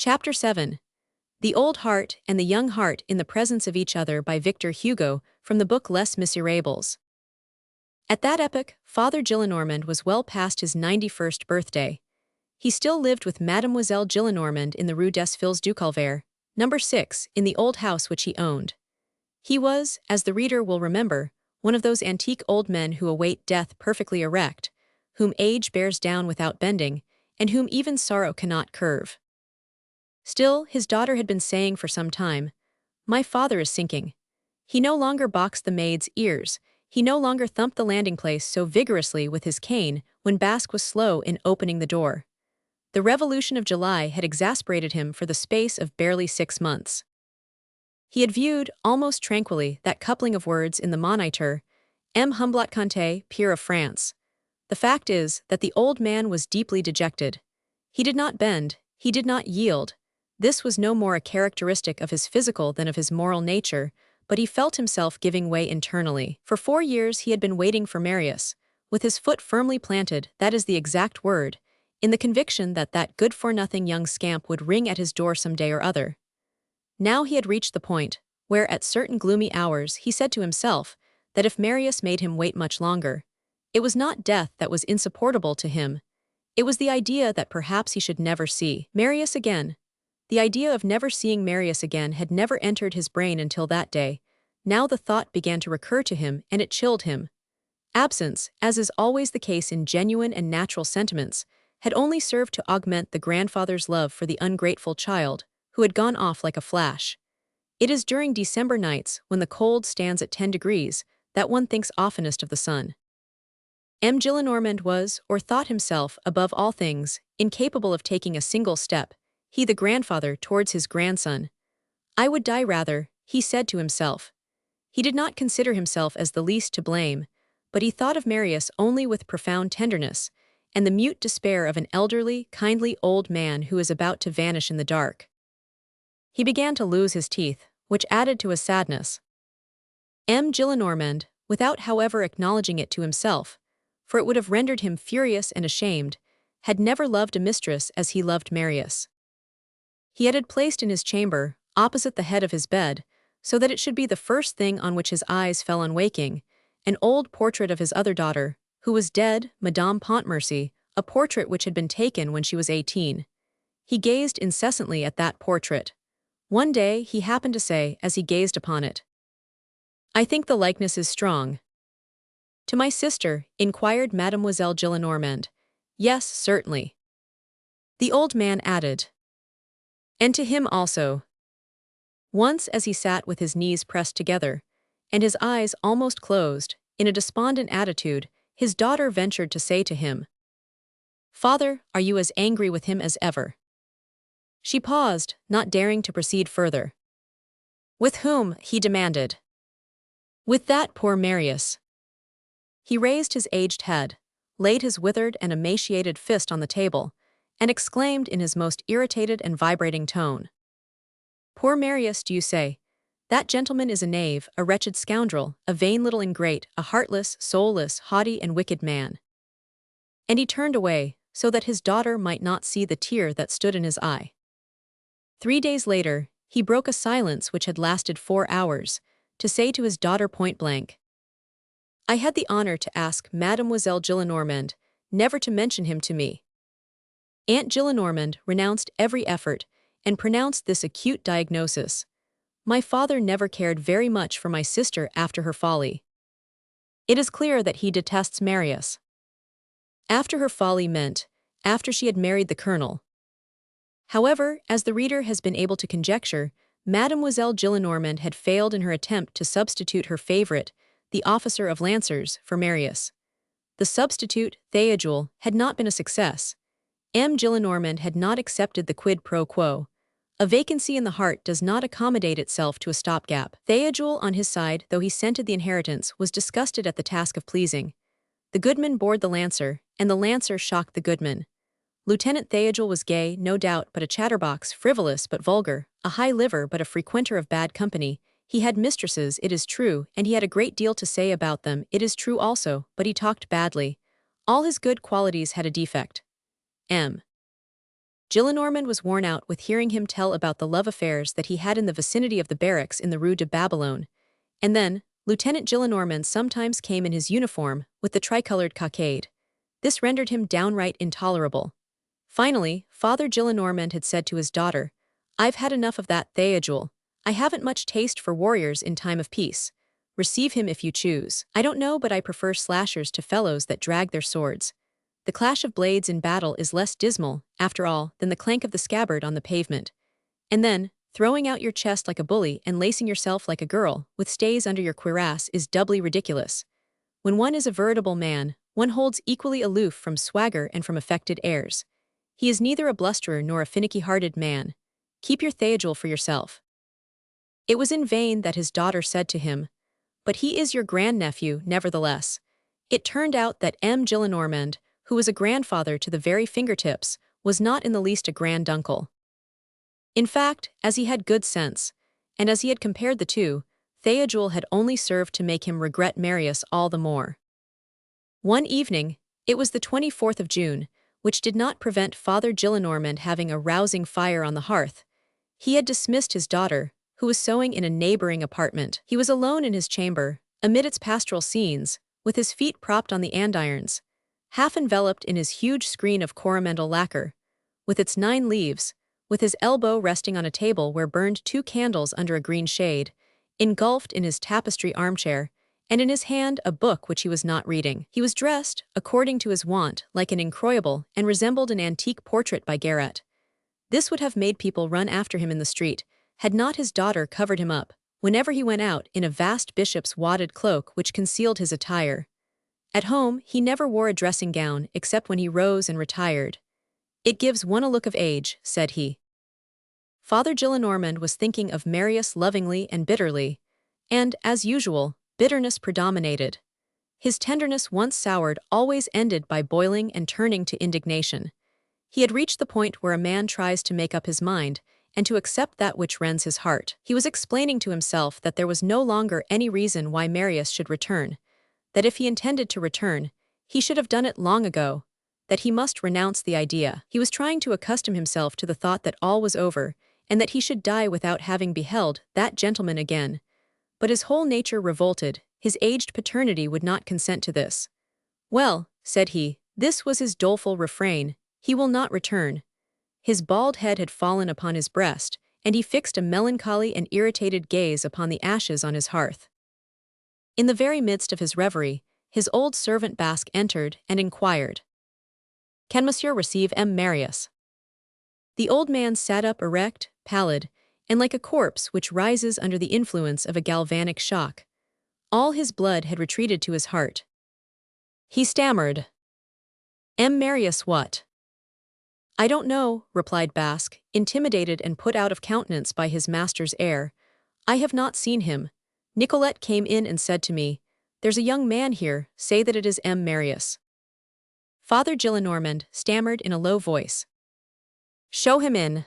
Chapter 7. The Old Heart and the Young Heart in the Presence of Each Other by Victor Hugo, from the book Les Misérables. At that epoch, Father Gillenormand was well past his 91st birthday. He still lived with Mademoiselle Gillenormand in the Rue des Filles du Calvaire, number 6, in the old house which he owned. He was, as the reader will remember, one of those antique old men who await death perfectly erect, whom age bears down without bending, and whom even sorrow cannot curve. Still, his daughter had been saying for some time, "My father is sinking." He no longer boxed the maid's ears, he no longer thumped the landing place so vigorously with his cane when Basque was slow in opening the door. The Revolution of July had exasperated him for the space of barely 6 months. He had viewed, almost tranquilly, that coupling of words in the Moniteur, M. Humblot Conté, peer of France. The fact is that the old man was deeply dejected. He did not bend, he did not yield. This was no more a characteristic of his physical than of his moral nature, but he felt himself giving way internally. For 4 years he had been waiting for Marius, with his foot firmly planted, that is the exact word, in the conviction that that good-for-nothing young scamp would ring at his door some day or other. Now he had reached the point where, at certain gloomy hours, he said to himself that if Marius made him wait much longer, it was not death that was insupportable to him, it was the idea that perhaps he should never see Marius again. The idea of never seeing Marius again had never entered his brain until that day. Now the thought began to recur to him, and it chilled him. Absence, as is always the case in genuine and natural sentiments, had only served to augment the grandfather's love for the ungrateful child, who had gone off like a flash. It is during December nights, when the cold stands at 10 degrees, that one thinks oftenest of the sun. M. Gillenormand was, or thought himself, above all things, incapable of taking a single step, he the grandfather, towards his grandson. "I would die rather," he said to himself. He did not consider himself as the least to blame, but he thought of Marius only with profound tenderness, and the mute despair of an elderly, kindly old man who is about to vanish in the dark. He began to lose his teeth, which added to his sadness. M. Gillenormand, without however acknowledging it to himself, for it would have rendered him furious and ashamed, had never loved a mistress as he loved Marius. He had it placed in his chamber, opposite the head of his bed, so that it should be the first thing on which his eyes fell on waking, an old portrait of his other daughter, who was dead, Madame Pontmercy, a portrait which had been taken when she was 18. He gazed incessantly at that portrait. One day he happened to say, as he gazed upon it, "I think the likeness is strong." "To my sister?" inquired Mademoiselle Gillenormand. "Yes, certainly." The old man added, "And to him also." Once, as he sat with his knees pressed together, and his eyes almost closed, in a despondent attitude, his daughter ventured to say to him, "Father, are you as angry with him as ever?" She paused, not daring to proceed further. "With whom?" he demanded. "With that poor Marius." He raised his aged head, laid his withered and emaciated fist on the table, and exclaimed in his most irritated and vibrating tone, "Poor Marius, do you say? That gentleman is a knave, a wretched scoundrel, a vain little ingrate, a heartless, soulless, haughty and wicked man." And he turned away, so that his daughter might not see the tear that stood in his eye. 3 days later, he broke a silence which had lasted 4 hours, to say to his daughter point-blank, "I had the honor to ask Mademoiselle Gillenormand never to mention him to me." Aunt Gillenormand renounced every effort, and pronounced this acute diagnosis: "My father never cared very much for my sister after her folly. It is clear that he detests Marius." After her folly meant, after she had married the colonel. However, as the reader has been able to conjecture, Mademoiselle Gillenormand had failed in her attempt to substitute her favorite, the officer of Lancers, for Marius. The substitute, Théodule, had not been a success. M. Gillenormand had not accepted the quid pro quo. A vacancy in the heart does not accommodate itself to a stopgap. Théodule, on his side, though he scented the inheritance, was disgusted at the task of pleasing. The goodman bored the Lancer, and the Lancer shocked the goodman. Lieutenant Théodule was gay, no doubt, but a chatterbox, frivolous but vulgar, a high liver but a frequenter of bad company. He had mistresses, it is true, and he had a great deal to say about them, it is true also, but he talked badly. All his good qualities had a defect. M. Gillenormand was worn out with hearing him tell about the love affairs that he had in the vicinity of the barracks in the Rue de Babylone. And then, Lieutenant Gillenormand sometimes came in his uniform, with the tricolored cockade. This rendered him downright intolerable. Finally, Father Gillenormand had said to his daughter, "I've had enough of that Theodule. I haven't much taste for warriors in time of peace. Receive him if you choose. I don't know, but I prefer slashers to fellows that drag their swords. The clash of blades in battle is less dismal, after all, than the clank of the scabbard on the pavement. And then, throwing out your chest like a bully and lacing yourself like a girl, with stays under your cuirass, is doubly ridiculous. When one is a veritable man, one holds equally aloof from swagger and from affected airs. He is neither a blusterer nor a finicky-hearted man. Keep your Theodule for yourself." It was in vain that his daughter said to him, "But he is your grandnephew, nevertheless." It turned out that M. Gillenormand, who was a grandfather to the very fingertips, was not in the least a granduncle. In fact, as he had good sense, and as he had compared the two, Theodule had only served to make him regret Marius all the more. One evening, it was the 24th of June, which did not prevent Father Gillenormand having a rousing fire on the hearth. He had dismissed his daughter, who was sewing in a neighboring apartment. He was alone in his chamber, amid its pastoral scenes, with his feet propped on the andirons, half enveloped in his huge screen of coromandel lacquer, with its 9 leaves, with his elbow resting on a table where burned 2 candles under a green shade, engulfed in his tapestry armchair, and in his hand a book which he was not reading. He was dressed, according to his wont, like an incroyable, and resembled an antique portrait by Guéret. This would have made people run after him in the street, had not his daughter covered him up, whenever he went out, in a vast bishop's wadded cloak which concealed his attire. At home, he never wore a dressing gown except when he rose and retired. "It gives one a look of age," said he. Father Gillenormand was thinking of Marius lovingly and bitterly, and, as usual, bitterness predominated. His tenderness, once soured, always ended by boiling and turning to indignation. He had reached the point where a man tries to make up his mind, and to accept that which rends his heart. He was explaining to himself that there was no longer any reason why Marius should return, that if he intended to return, he should have done it long ago, that he must renounce the idea. He was trying to accustom himself to the thought that all was over, and that he should die without having beheld that gentleman again. But his whole nature revolted, his aged paternity would not consent to this. "Well," said he, this was his doleful refrain, "he will not return." His bald head had fallen upon his breast, and he fixed a melancholy and irritated gaze upon the ashes on his hearth. In the very midst of his reverie, his old servant Basque entered and inquired, "Can monsieur receive M. Marius?" The old man sat up erect, pallid, and like a corpse which rises under the influence of a galvanic shock. All his blood had retreated to his heart. He stammered, "M. Marius what?" "I don't know," replied Basque, intimidated and put out of countenance by his master's air. "I have not seen him. Nicolette came in and said to me, 'There's a young man here, say that it is M. Marius.'" Father Gillenormand stammered in a low voice, "Show him in."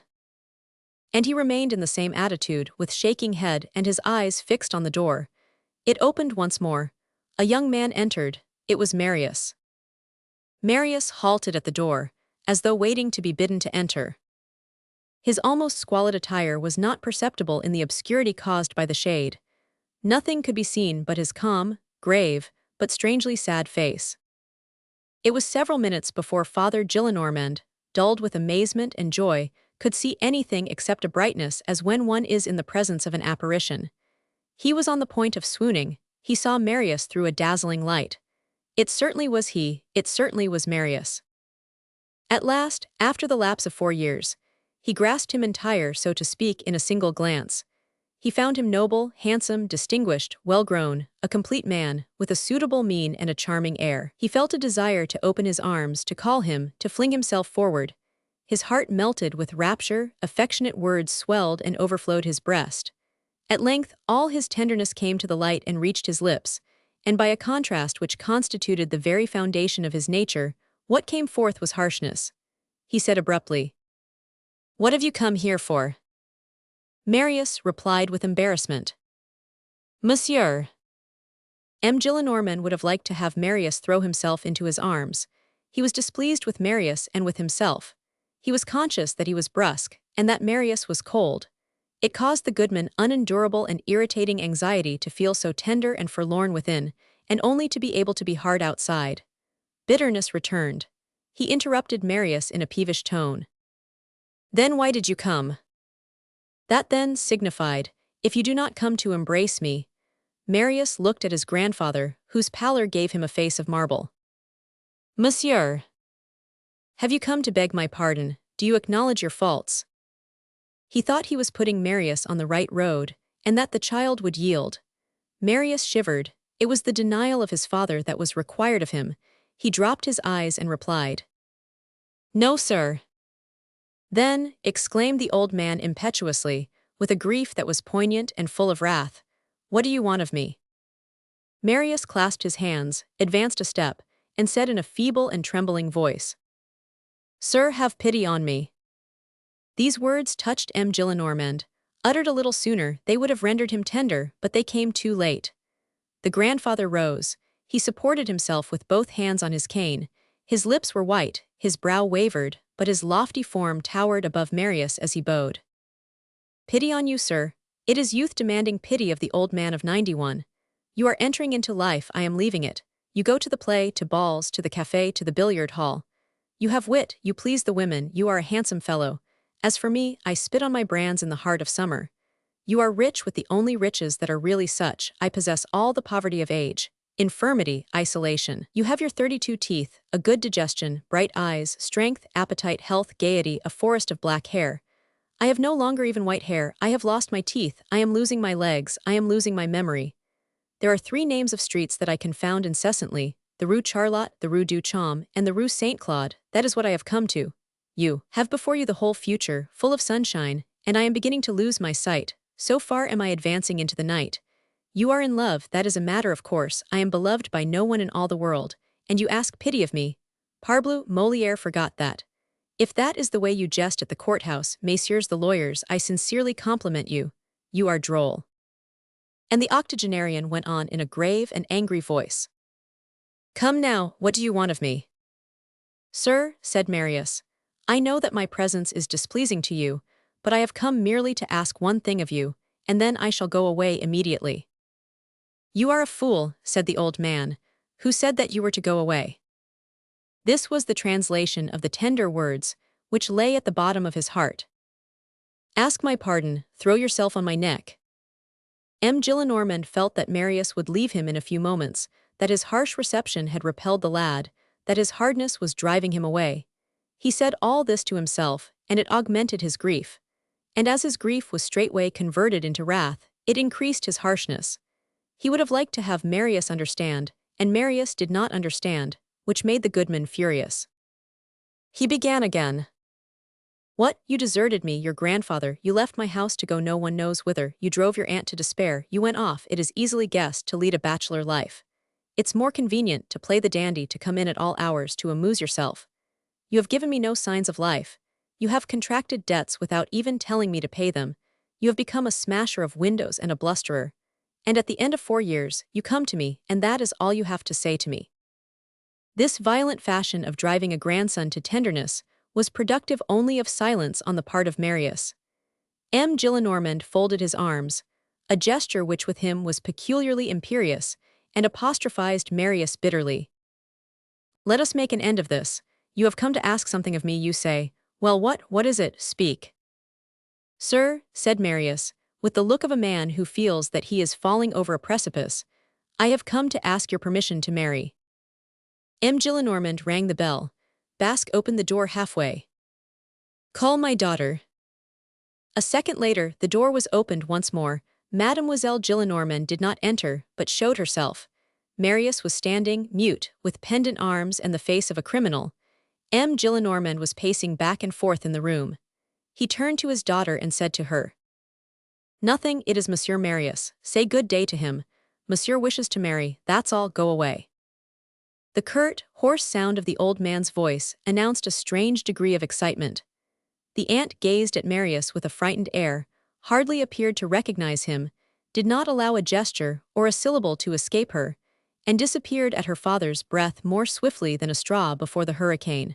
And he remained in the same attitude, with shaking head and his eyes fixed on the door. It opened once more. A young man entered. It was Marius. Marius halted at the door, as though waiting to be bidden to enter. His almost squalid attire was not perceptible in the obscurity caused by the shade. Nothing could be seen but his calm, grave, but strangely sad face. It was several minutes before Father Gillenormand, dulled with amazement and joy, could see anything except a brightness as when one is in the presence of an apparition. He was on the point of swooning. He saw Marius through a dazzling light. It certainly was he, it certainly was Marius. At last, after the lapse of 4 years, he grasped him entire, so to speak, in a single glance. He found him noble, handsome, distinguished, well-grown, a complete man, with a suitable mien and a charming air. He felt a desire to open his arms, to call him, to fling himself forward. His heart melted with rapture, affectionate words swelled and overflowed his breast. At length, all his tenderness came to the light and reached his lips, and by a contrast which constituted the very foundation of his nature, what came forth was harshness. He said abruptly, "What have you come here for?" Marius replied with embarrassment, "Monsieur." M. Gillenormand would have liked to have Marius throw himself into his arms. He was displeased with Marius and with himself. He was conscious that he was brusque, and that Marius was cold. It caused the goodman unendurable and irritating anxiety to feel so tender and forlorn within, and only to be able to be hard outside. Bitterness returned. He interrupted Marius in a peevish tone. "Then why did you come?" That then signified, "If you do not come to embrace me." Marius looked at his grandfather, whose pallor gave him a face of marble. "Monsieur, have you come to beg my pardon? Do you acknowledge your faults?" He thought he was putting Marius on the right road, and that the child would yield. Marius shivered. It was the denial of his father that was required of him. He dropped his eyes and replied, "No, sir." "Then," exclaimed the old man impetuously, with a grief that was poignant and full of wrath, "what do you want of me?" Marius clasped his hands, advanced a step, and said in a feeble and trembling voice, "Sir, have pity on me." These words touched M. Gillenormand. Uttered a little sooner, they would have rendered him tender, but they came too late. The grandfather rose. He supported himself with both hands on his cane. His lips were white, his brow wavered, but his lofty form towered above Marius as he bowed. "Pity on you, sir? It is youth demanding pity of the old man of 91. You are entering into life, I am leaving it. You go to the play, to balls, to the café, to the billiard hall. You have wit, you please the women, you are a handsome fellow. As for me, I spit on my brands in the heart of summer. You are rich with the only riches that are really such. I possess all the poverty of age, infirmity, isolation. You have your 32 teeth, a good digestion, bright eyes, strength, appetite, health, gaiety, a forest of black hair. I have no longer even white hair. I have lost my teeth. I am losing my legs. I am losing my memory. There are 3 names of streets that I confound incessantly: the Rue Charlotte, the Rue du Chaume, and the Rue Saint Claude. That is what I have come to. You have before you the whole future, full of sunshine, and I am beginning to lose my sight. So far am I advancing into the night. You are in love, that is a matter of course. I am beloved by no one in all the world, and you ask pity of me. Parbleu, Molière forgot that. If that is the way you jest at the courthouse, messieurs the lawyers, I sincerely compliment you. You are droll." And the octogenarian went on in a grave and angry voice. "Come now, what do you want of me?" "Sir," said Marius, "I know that my presence is displeasing to you, but I have come merely to ask one thing of you, and then I shall go away immediately." "You are a fool," said the old man. "Who said that you were to go away?" This was the translation of the tender words, which lay at the bottom of his heart. "Ask my pardon, throw yourself on my neck." M. Gillenormand felt that Marius would leave him in a few moments, that his harsh reception had repelled the lad, that his hardness was driving him away. He said all this to himself, and it augmented his grief. And as his grief was straightway converted into wrath, it increased his harshness. He would have liked to have Marius understand, and Marius did not understand, which made the goodman furious. He began again. "What, you deserted me, your grandfather, you left my house to go no one knows whither, you drove your aunt to despair, you went off, it is easily guessed, to lead a bachelor life. It's more convenient to play the dandy, to come in at all hours to amuse yourself. You have given me no signs of life. You have contracted debts without even telling me to pay them. You have become a smasher of windows and a blusterer. And at the end of 4 years, you come to me, and that is all you have to say to me." This violent fashion of driving a grandson to tenderness was productive only of silence on the part of Marius. M. Gillenormand folded his arms, a gesture which with him was peculiarly imperious, and apostrophized Marius bitterly. "Let us make an end of this. You have come to ask something of me, you say. Well, what is it? Speak." "Sir," said Marius, with the look of a man who feels that he is falling over a precipice, "I have come to ask your permission to marry." M. Gillenormand rang the bell. Basque opened the door halfway. "Call my daughter." A second later, the door was opened once more. Mademoiselle Gillenormand did not enter, but showed herself. Marius was standing, mute, with pendant arms and the face of a criminal. M. Gillenormand was pacing back and forth in the room. He turned to his daughter and said to her, "Nothing, it is Monsieur Marius. Say good day to him. Monsieur wishes to marry, that's all, go away." The curt, hoarse sound of the old man's voice announced a strange degree of excitement. The aunt gazed at Marius with a frightened air, hardly appeared to recognize him, did not allow a gesture or a syllable to escape her, and disappeared at her father's breath more swiftly than a straw before the hurricane.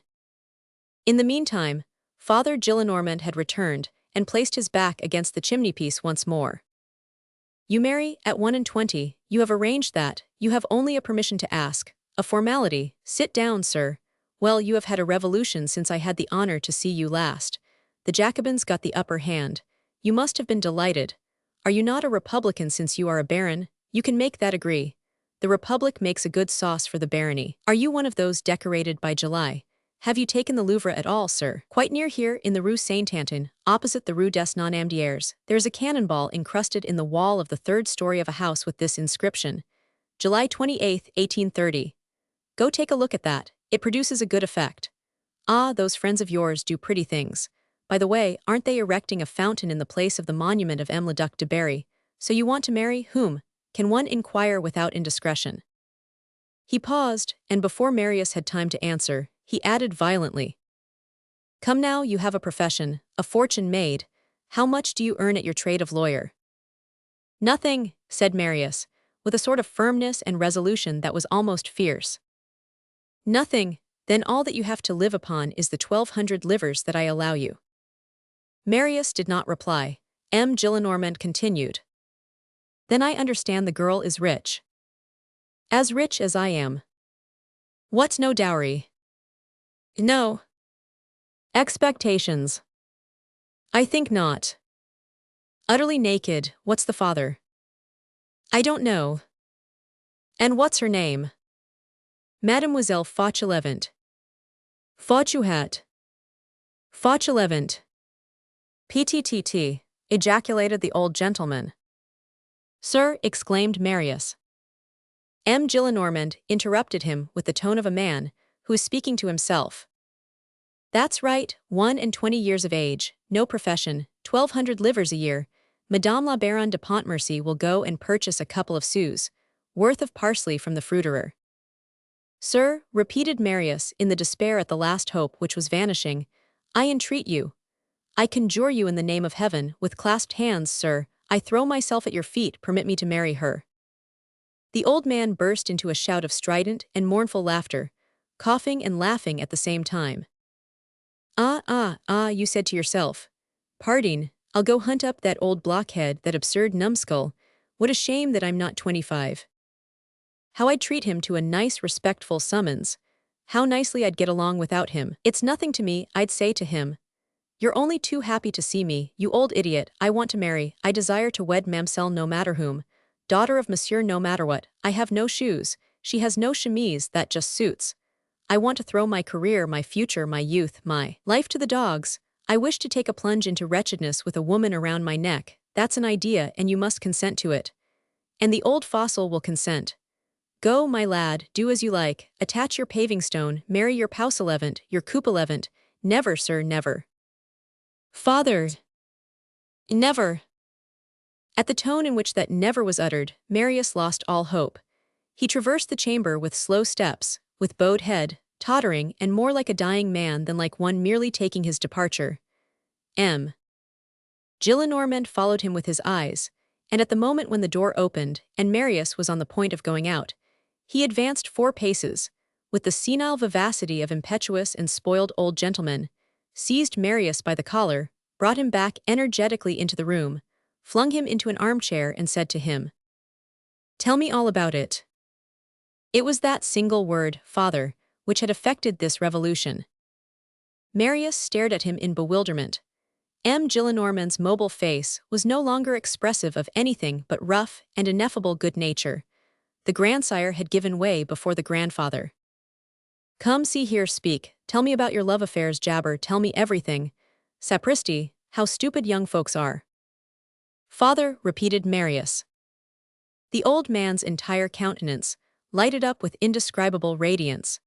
In the meantime, Father Gillenormand had returned and placed his back against the chimney-piece once more. You marry at 21, you have arranged that, you have only a permission to ask, a formality, sit down, sir. Well, you have had a revolution since I had the honor to see you last. The Jacobins got the upper hand. You must have been delighted. Are you not a Republican since you are a baron? You can make that agree. The Republic makes a good sauce for the barony. Are you one of those decorated by July? Have you taken the Louvre at all, sir? Quite near here, in the Rue Saint-Antoine, opposite the Rue des Non-Amdiers, there is a cannonball encrusted in the wall of the third story of a house with this inscription: July 28, 1830. Go take a look at that. It produces a good effect. Ah, those friends of yours do pretty things. By the way, aren't they erecting a fountain in the place of the monument of M. le Duc de Berry? So you want to marry whom? Can one inquire without indiscretion? He paused, and before Marius had time to answer, he added violently, Come now, you have a profession, a fortune made. How much do you earn at your trade of lawyer? Nothing, said Marius, with a sort of firmness and resolution that was almost fierce. Nothing, then all that you have to live upon is the 1,200 livres that I allow you. Marius did not reply. M. Gillenormand continued. Then I understand the girl is rich. As rich as I am. What, no dowry? No. Expectations? I think not. Utterly naked, what's the father? I don't know. And what's her name? Mademoiselle Fauchelevent. Fauchuhat. Fauchelevent. PTTT, ejaculated the old gentleman. Sir, exclaimed Marius. M. Gillenormand interrupted him with the tone of a man who is speaking to himself. That's right, 21 years of age, no profession, 1,200 livres a year. Madame la Baronne de Pontmercy will go and purchase a couple of sous worth of parsley from the fruiterer. Sir, repeated Marius in the despair at the last hope which was vanishing, I entreat you. I conjure you in the name of heaven, with clasped hands, sir, I throw myself at your feet, permit me to marry her. The old man burst into a shout of strident and mournful laughter, coughing and laughing at the same time. Ah, you said to yourself. Pardine, I'll go hunt up that old blockhead, that absurd numbskull. What a shame that I'm not 25. How I'd treat him to a nice, respectful summons. How nicely I'd get along without him. It's nothing to me, I'd say to him. You're only too happy to see me, you old idiot. I want to marry, I desire to wed Mamselle no matter whom. Daughter of Monsieur no matter what. I have no shoes, she has no chemise that just suits. I want to throw my career, my future, my youth, my life to the dogs. I wish to take a plunge into wretchedness with a woman around my neck. That's an idea, and you must consent to it. And the old fossil will consent. Go, my lad, do as you like. Attach your paving stone, marry your Pauselevent, your Coupelevent. Never, sir, never. Father. Never. At the tone in which that never was uttered, Marius lost all hope. He traversed the chamber with slow steps, with bowed head, tottering and more like a dying man than like one merely taking his departure. M. Gillenormand followed him with his eyes, and at the moment when the door opened and Marius was on the point of going out, he advanced 4 paces, with the senile vivacity of impetuous and spoiled old gentlemen, seized Marius by the collar, brought him back energetically into the room, flung him into an armchair and said to him, Tell me all about it. It was that single word, father, which had effected this revolution. Marius stared at him in bewilderment. M. Gillenormand's mobile face was no longer expressive of anything but rough and ineffable good nature. The grandsire had given way before the grandfather. Come, see here, speak, tell me about your love affairs, Jabber, tell me everything. Sapristi, how stupid young folks are. Father, repeated Marius. The old man's entire countenance lighted up with indescribable radiance.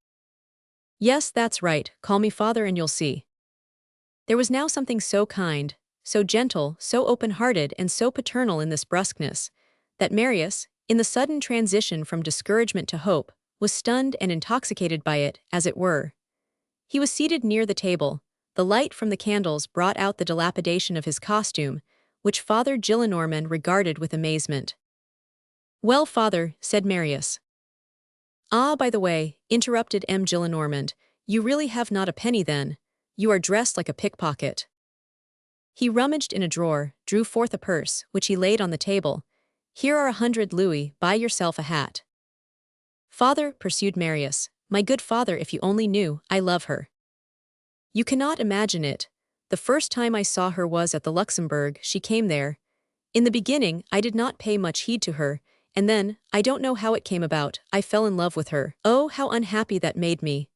Yes, that's right, call me father and you'll see. There was now something so kind, so gentle, so open-hearted and so paternal in this brusqueness, that Marius, in the sudden transition from discouragement to hope, was stunned and intoxicated by it, as it were. He was seated near the table. The light from the candles brought out the dilapidation of his costume, which Father Gillenormand regarded with amazement. Well, father, said Marius. Ah, by the way, interrupted M. Gillenormand, you really have not a penny then. you are dressed like a pickpocket." He rummaged in a drawer, drew forth a purse, which he laid on the table. "Here are 100 louis, buy yourself a hat." "Father," pursued Marius, "my good father, if you only knew, I love her. You cannot imagine it. The first time I saw her was at the Luxembourg. She came there. In the beginning, I did not pay much heed to her, and then, I don't know how it came about, I fell in love with her. Oh, how unhappy that made me.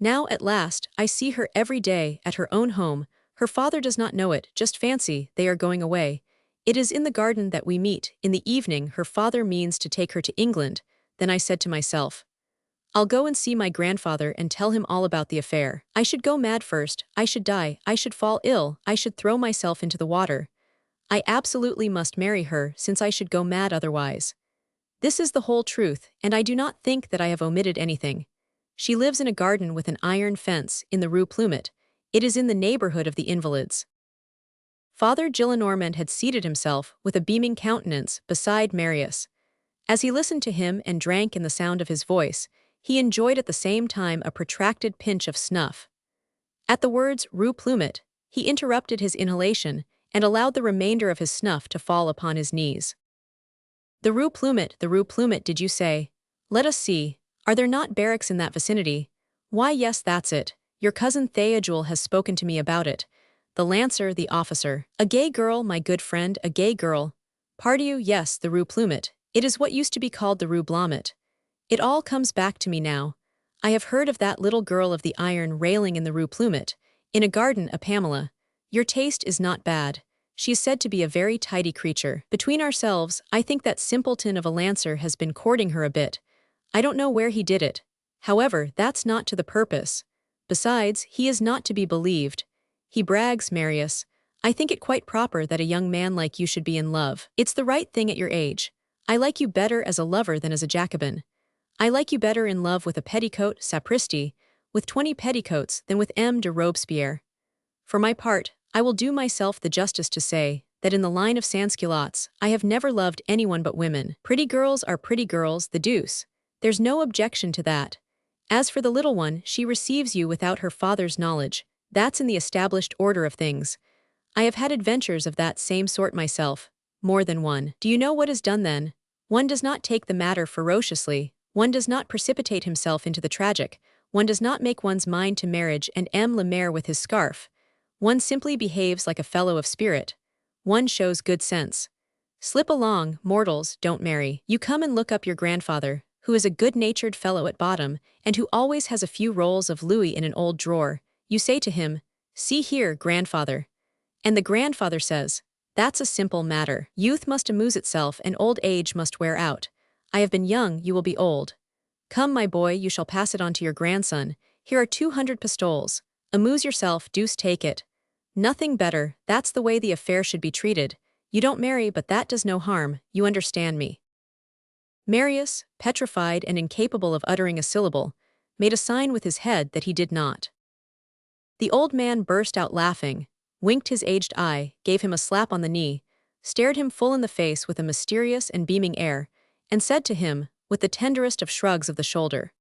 Now, at last, I see her every day, at her own home. Her father does not know it, just fancy, they are going away. It is in the garden that we meet. In the evening, her father means to take her to England. Then I said to myself, I'll go and see my grandfather and tell him all about the affair. I should go mad first, I should die, I should fall ill, I should throw myself into the water. I absolutely must marry her, since I should go mad otherwise. This is the whole truth, and I do not think that I have omitted anything. She lives in a garden with an iron fence, in the Rue Plumet. It is in the neighborhood of the Invalids. Father Gillenormand had seated himself, with a beaming countenance, beside Marius. As he listened to him and drank in the sound of his voice, he enjoyed at the same time a protracted pinch of snuff. At the words Rue Plumet, he interrupted his inhalation and allowed the remainder of his snuff to fall upon his knees. The Rue Plumet, did you say? Let us see, are there not barracks in that vicinity? Why, yes, that's it. Your cousin Théodule has spoken to me about it. The lancer, the officer. A gay girl, my good friend, a gay girl. Pardieu, yes, the Rue Plumet. It is what used to be called the Rue Blomet. It all comes back to me now. I have heard of that little girl of the iron railing in the Rue Plumet. In a garden, a Pamela. Your taste is not bad. She is said to be a very tidy creature. Between ourselves, I think that simpleton of a lancer has been courting her a bit. I don't know where he did it. However, that's not to the purpose. Besides, he is not to be believed. He brags, Marius. I think it quite proper that a young man like you should be in love. It's the right thing at your age. I like you better as a lover than as a Jacobin. I like you better in love with a petticoat, sapristi, with 20 petticoats than with M. de Robespierre. For my part, I will do myself the justice to say that in the line of sansculottes, I have never loved anyone but women. Pretty girls are pretty girls, the deuce. There's no objection to that. As for the little one, she receives you without her father's knowledge. That's in the established order of things. I have had adventures of that same sort myself, more than one. Do you know what is done then? One does not take the matter ferociously. One does not precipitate himself into the tragic. One does not make one's mind to marriage and M. le Maire with his scarf. One simply behaves like a fellow of spirit. One shows good sense. Slip along, mortals, don't marry. You come and look up your grandfather, who is a good-natured fellow at bottom, and who always has a few rolls of louis in an old drawer. You say to him, "See here, grandfather." And the grandfather says, "That's a simple matter. Youth must amuse itself and old age must wear out. I have been young, you will be old. Come, my boy, you shall pass it on to your grandson. Here are 200 pistoles. Amuse yourself, deuce take it. Nothing better, that's the way the affair should be treated. You don't marry, but that does no harm, you understand me." Marius, petrified and incapable of uttering a syllable, made a sign with his head that he did not. The old man burst out laughing, winked his aged eye, gave him a slap on the knee, stared him full in the face with a mysterious and beaming air, and said to him, with the tenderest of shrugs of the shoulder,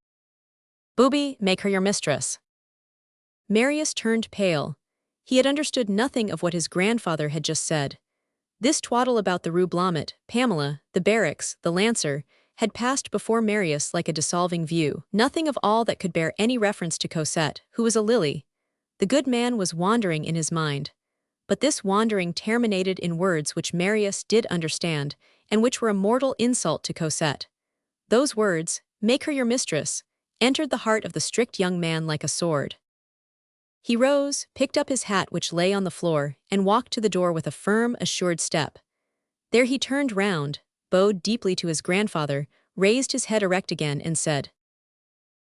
"Booby, make her your mistress." Marius turned pale. He had understood nothing of what his grandfather had just said. This twaddle about the Rue Blomet, Pamela, the barracks, the lancer, had passed before Marius like a dissolving view. Nothing of all that could bear any reference to Cosette, who was a lily. The good man was wandering in his mind. But this wandering terminated in words which Marius did understand, and which were a mortal insult to Cosette. Those words, "Make her your mistress," entered the heart of the strict young man like a sword. He rose, picked up his hat which lay on the floor, and walked to the door with a firm, assured step. There he turned round, bowed deeply to his grandfather, raised his head erect again, and said,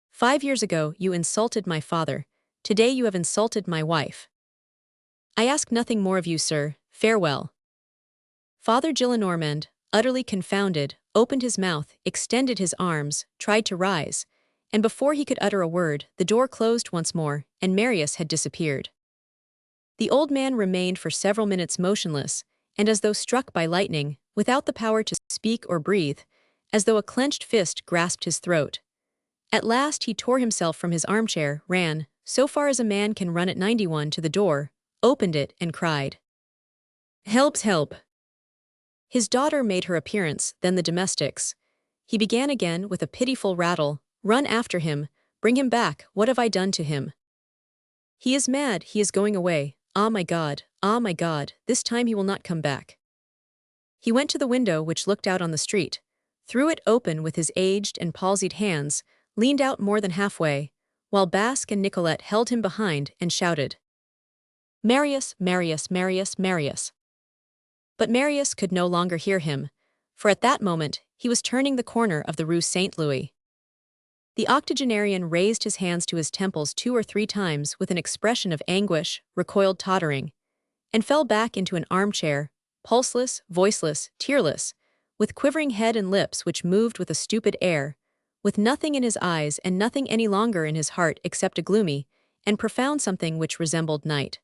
"5 years ago you insulted my father. Today you have insulted my wife. I ask nothing more of you, sir. Farewell." Father Gillenormand, utterly confounded, opened his mouth, extended his arms, tried to rise, and before he could utter a word, the door closed once more, and Marius had disappeared. The old man remained for several minutes motionless, and as though struck by lightning, without the power to speak or breathe, as though a clenched fist grasped his throat. At last he tore himself from his armchair, ran, so far as a man can run at 91 to the door, opened it and cried, "Help, help!" His daughter made her appearance, then the domestics. He began again with a pitiful rattle, "Run after him, bring him back, what have I done to him? He is mad, he is going away, ah my God, this time he will not come back." He went to the window which looked out on the street, threw it open with his aged and palsied hands, leaned out more than halfway, while Basque and Nicolette held him behind and shouted, "Marius, Marius, Marius, Marius." But Marius could no longer hear him, for at that moment he was turning the corner of the Rue Saint-Louis. The octogenarian raised his hands to his temples 2 or 3 times with an expression of anguish, recoiled tottering, and fell back into an armchair, pulseless, voiceless, tearless, with quivering head and lips which moved with a stupid air, with nothing in his eyes and nothing any longer in his heart except a gloomy and profound something which resembled night.